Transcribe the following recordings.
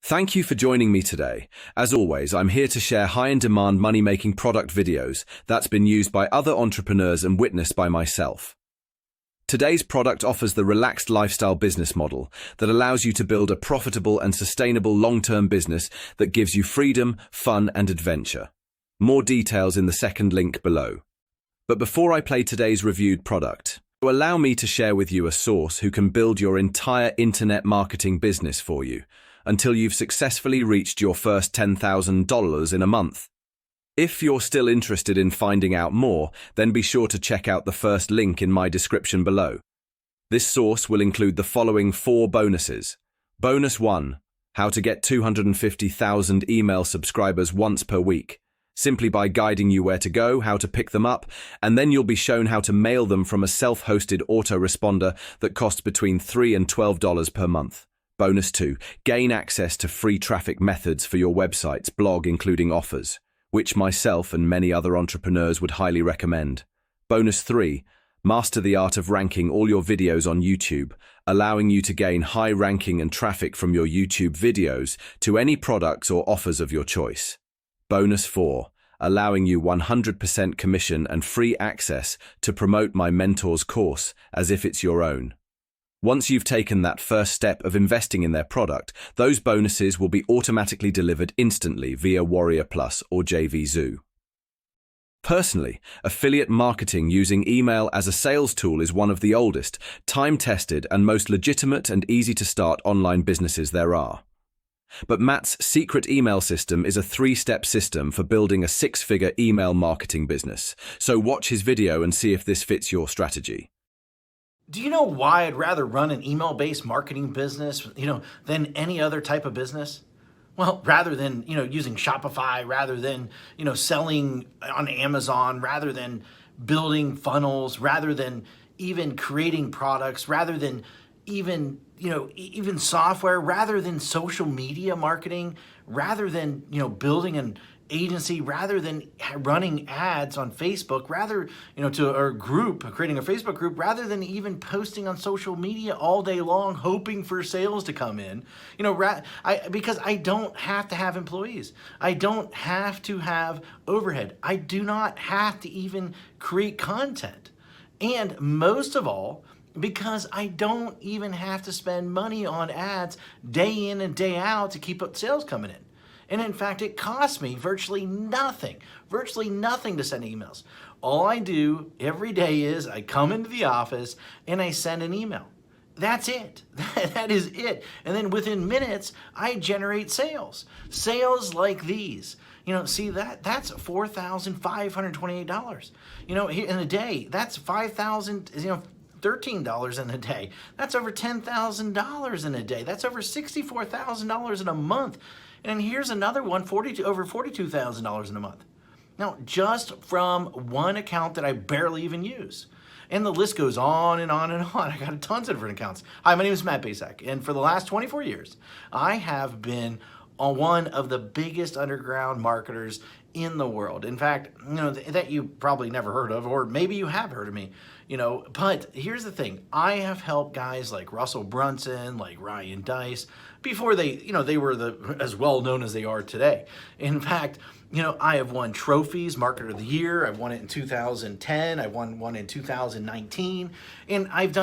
Thank you for joining me today. As always, I'm here to share high-in-demand money-making product videos that's been used by other entrepreneurs and witnessed by myself. Today's product offers the relaxed lifestyle business model that allows you to build a profitable and sustainable long-term business that gives you freedom, fun, and adventure. More details in the second link below. But before I play today's reviewed product, allow me to share with you a source who can build your entire internet marketing business for you until you've successfully reached your first $10,000 in a month. If you're still interested in finding out more, then be sure to check out the first link in my description below. This source will include the following 4 bonuses. Bonus 1, how to get 250,000 email subscribers once per week, simply by guiding you where to go, how to pick them up, and then you'll be shown how to mail them from a self-hosted autoresponder that costs between $3 and $12 per month. Bonus 2, gain access to free traffic methods for your website's blog, including offers, which myself and many other entrepreneurs would highly recommend. Bonus 3, master the art of ranking all your videos on YouTube, allowing you to gain high ranking and traffic from your YouTube videos to any products or offers of your choice. Bonus 4, allowing you 100% commission and free access to promote my mentor's course as if it's your own. Once you've taken that first step of investing in their product, those bonuses will be automatically delivered instantly via Warrior Plus or JVZoo. Personally, affiliate marketing using email as a sales tool is one of the oldest, time-tested, and most legitimate and easy-to-start online businesses there are. But Matt's secret email system is a 3-step system for building a 6-figure email marketing business. So watch his video and see if this fits your strategy. Do you know why I'd rather run an email-based marketing business, than any other type of business? Well, rather than, using Shopify, rather than, selling on Amazon, rather than building funnels, rather than even creating products, rather than even software, rather than social media marketing, rather than, building an agency, rather than running ads on Facebook, rather, to our group, creating a Facebook group, rather than even posting on social media all day long, hoping for sales to come in, because I don't have to have employees. I don't have to have overhead. I do not have to even create content. And most of all, because I don't even have to spend money on ads day in and day out to keep up sales coming in. And in fact, it costs me virtually nothing to send emails. All I do every day is I come into the office and I send an email. That's it. That is it. And then within minutes, I generate sales. Sales like these. See that's $4,528. In a day, that's $5,000, $13 in a day. That's over $10,000 in a day. That's over $64,000 in a month. And here's another one, over $42,000 in a month. Now, just from one account that I barely even use. And the list goes on and on and on. I got tons of different accounts. Hi, my name is Matt Basak, and for the last 24 years, I have been one of the biggest underground marketers in the world. In fact, that you probably never heard of, or maybe you have heard of me, but here's the thing. I have helped guys like Russell Brunson, like Ryan Deiss, before they were as well known as they are today. In fact, I have won trophies, Marketer of the Year. I've won it in 2010. I won one in 2019. And I've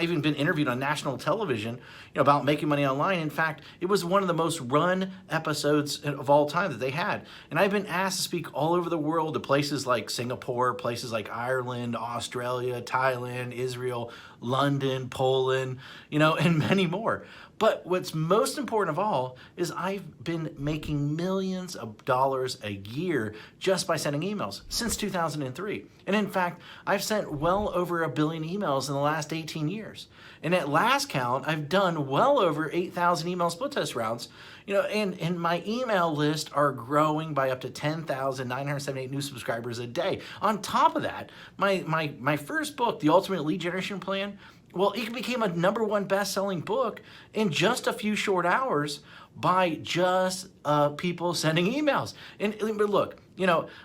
even been interviewed on national television, about making money online. In fact, it was one of the most run episodes of all time that they had. And I've been asked to speak all over the world to places like Singapore, places like Ireland, Australia, Thailand, Israel, London, Poland, and many more. But what's most important of all is I've been making millions of dollars a year just by sending emails since 2003. And in fact, I've sent well over 1 billion emails in the last 18 years. And at last count, I've done well over 8,000 email split test rounds, and my email list are growing by up to 10,978 new subscribers a day. On top of that, my first book, The Ultimate Lead Generation Plan, well, it became a #1 best-selling book in just a few short hours by just people sending emails. But look,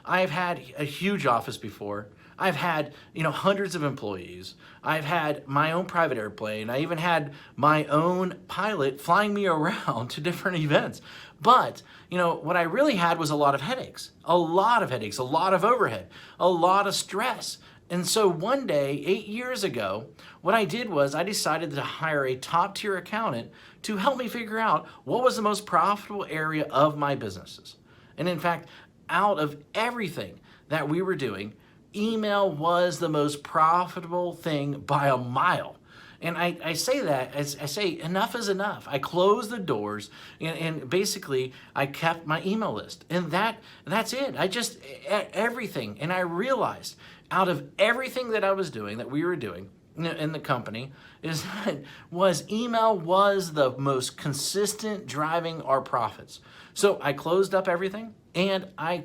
I've had a huge office before. I've had, hundreds of employees. I've had my own private airplane. I even had my own pilot flying me around to different events. But, what I really had was a lot of headaches, a lot of overhead, a lot of stress. And so one day, 8 years ago, what I did was I decided to hire a top tier accountant to help me figure out what was the most profitable area of my businesses. And in fact, out of everything that we were doing, email was the most profitable thing by a mile. And I say that, as I say, enough is enough. I closed the doors and basically I kept my email list. And that's it. I just, everything. And I realized out of everything that I was doing, that we were doing in the company, email was the most consistent driving our profits. So I closed up everything and I,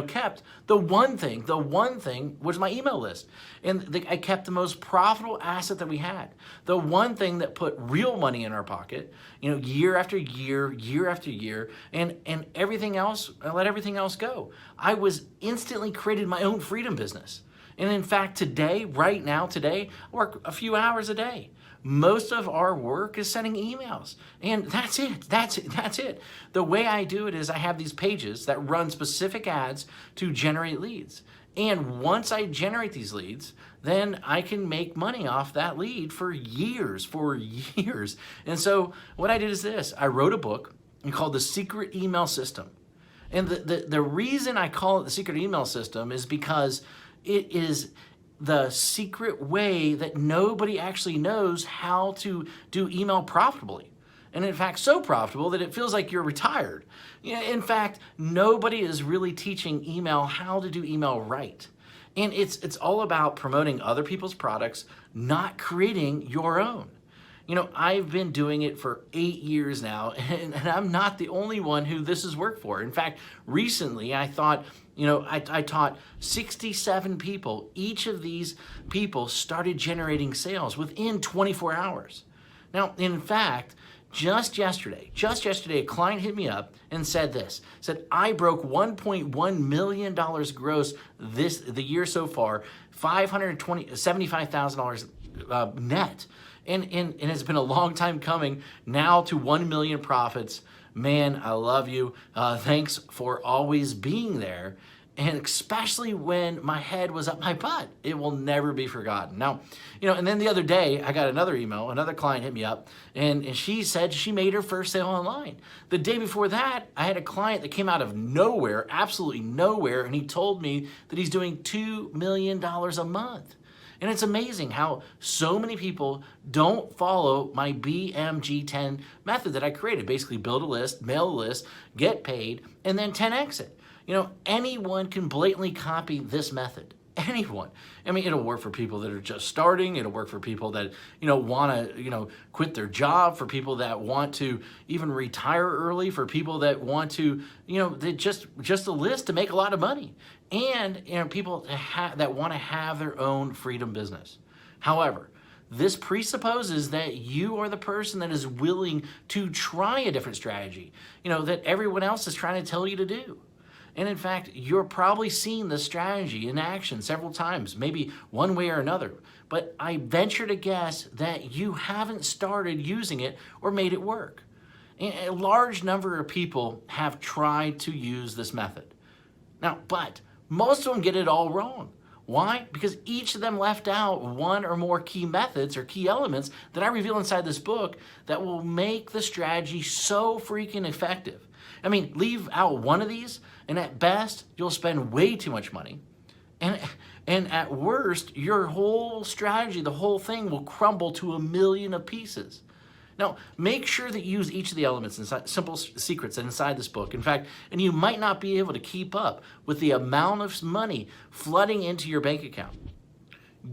kept the one thing was my email list. And I kept the most profitable asset that we had. The one thing that put real money in our pocket, year after year, year after year, and everything else, I let everything else go. I was instantly created my own freedom business. And in fact, right now, I work a few hours a day. Most of our work is sending emails. And that's it. The way I do it is I have these pages that run specific ads to generate leads. And once I generate these leads, then I can make money off that lead for years. And so what I did is this. I wrote a book called The Secret Email System. And the reason I call it The Secret Email System is because it is the secret way that nobody actually knows how to do email profitably. And in fact, so profitable that it feels like you're retired. In fact, nobody is really teaching email how to do email right. And it's all about promoting other people's products, not creating your own. I've been doing it for 8 years now, and I'm not the only one who this has worked for. In fact, recently I thought, I taught 67 people. Each of these people started generating sales within 24 hours. Now, in fact, just yesterday, a client hit me up and said I broke $1.1 million gross the year so far, $75,000 net. And it's been a long time coming now to 1 million profits. Man, I love you. Thanks for always being there. And especially when my head was up my butt, it will never be forgotten. Now, and then the other day I got another email, another client hit me up and she said she made her first sale online. The day before that, I had a client that came out of nowhere, absolutely nowhere. And he told me that he's doing $2 million a month. And it's amazing how so many people don't follow my BMG10 method that I created. Basically build a list, mail a list, get paid, and then 10X it. Anyone can blatantly copy this method. Anyone. I mean, it'll work for people that are just starting. It'll work for people that, want to, quit their job, for people that want to even retire early, for people that want to, they just a list to make a lot of money. And, people that want to have their own freedom business. However, this presupposes that you are the person that is willing to try a different strategy, that everyone else is trying to tell you to do. And in fact, you're probably seen this strategy in action several times, maybe one way or another. But I venture to guess that you haven't started using it or made it work. And a large number of people have tried to use this method. Now, but most of them get it all wrong. Why? Because each of them left out one or more key methods or key elements that I reveal inside this book that will make the strategy so freaking effective. I mean, leave out one of these, and at best, you'll spend way too much money. And at worst, your whole strategy, the whole thing will crumble to a million of pieces. Now, make sure that you use each of the elements inside, simple secrets inside this book. In fact, and you might not be able to keep up with the amount of money flooding into your bank account.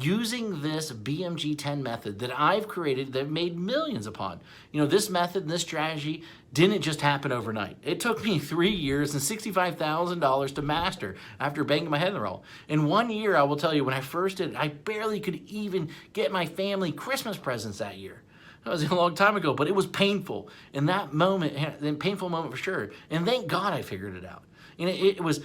Using this BMG10 method that I've created that I've made millions upon. This method and this strategy didn't just happen overnight. It took me 3 years and $65,000 to master after banging my head in the wall. In 1 year, I will tell you, when I first did it, I barely could even get my family Christmas presents that year. That was a long time ago, but it was painful. In that moment, a painful moment for sure. And thank God I figured it out. And it was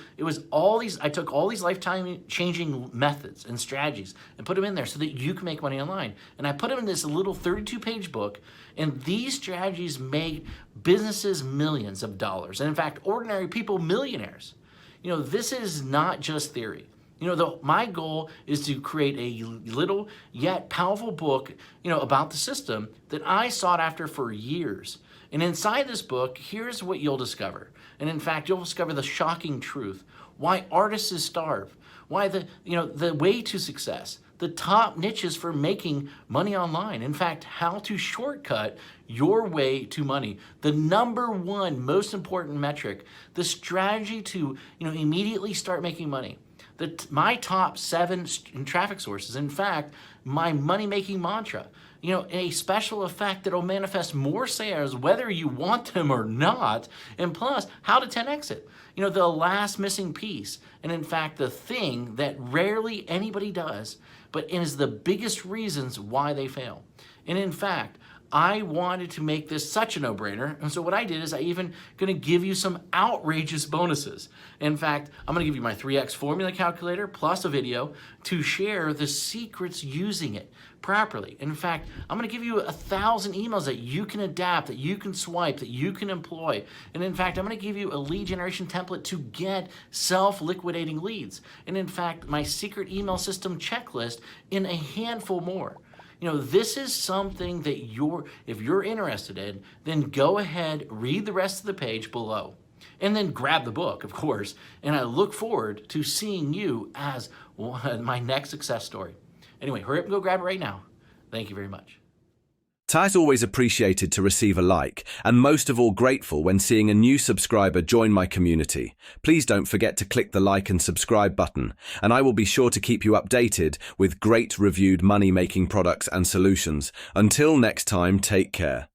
all these, I took all these lifetime changing methods and strategies and put them in there so that you can make money online. And I put them in this little 32-page book, and these strategies made businesses millions of dollars. And in fact, ordinary people millionaires. This is not just theory. My goal is to create a little yet powerful book, about the system that I sought after for years. And inside this book, here's what you'll discover. And in fact, you'll discover the shocking truth. Why artists starve. Why the way to success. The top niches for making money online. In fact, how to shortcut your way to money. The number one most important metric. The strategy to, immediately start making money. My top 7 traffic sources. In fact, my money-making mantra. A special effect that will manifest more sales whether you want them or not. And plus, how to 10x it. The last missing piece. And in fact, the thing that rarely anybody does, but is the biggest reasons why they fail. And in fact, I wanted to make this such a no-brainer, and so what I did is I even going to give you some outrageous bonuses. In fact, I'm going to give you my 3x formula calculator plus a video to share the secrets using it properly. In fact, I'm going to give you 1,000 emails that you can adapt, that you can swipe, that you can employ. And in fact, I'm going to give you a lead generation template to get self-liquidating leads. And in fact, my secret email system checklist in a handful more. This is something that if you're interested in, then go ahead, read the rest of the page below, and then grab the book, of course. And I look forward to seeing you as my next success story. Anyway, hurry up and go grab it right now. Thank you very much. Ty's always appreciated to receive a like, and most of all grateful when seeing a new subscriber join my community. Please don't forget to click the like and subscribe button, and I will be sure to keep you updated with great reviewed money-making products and solutions. Until next time, take care.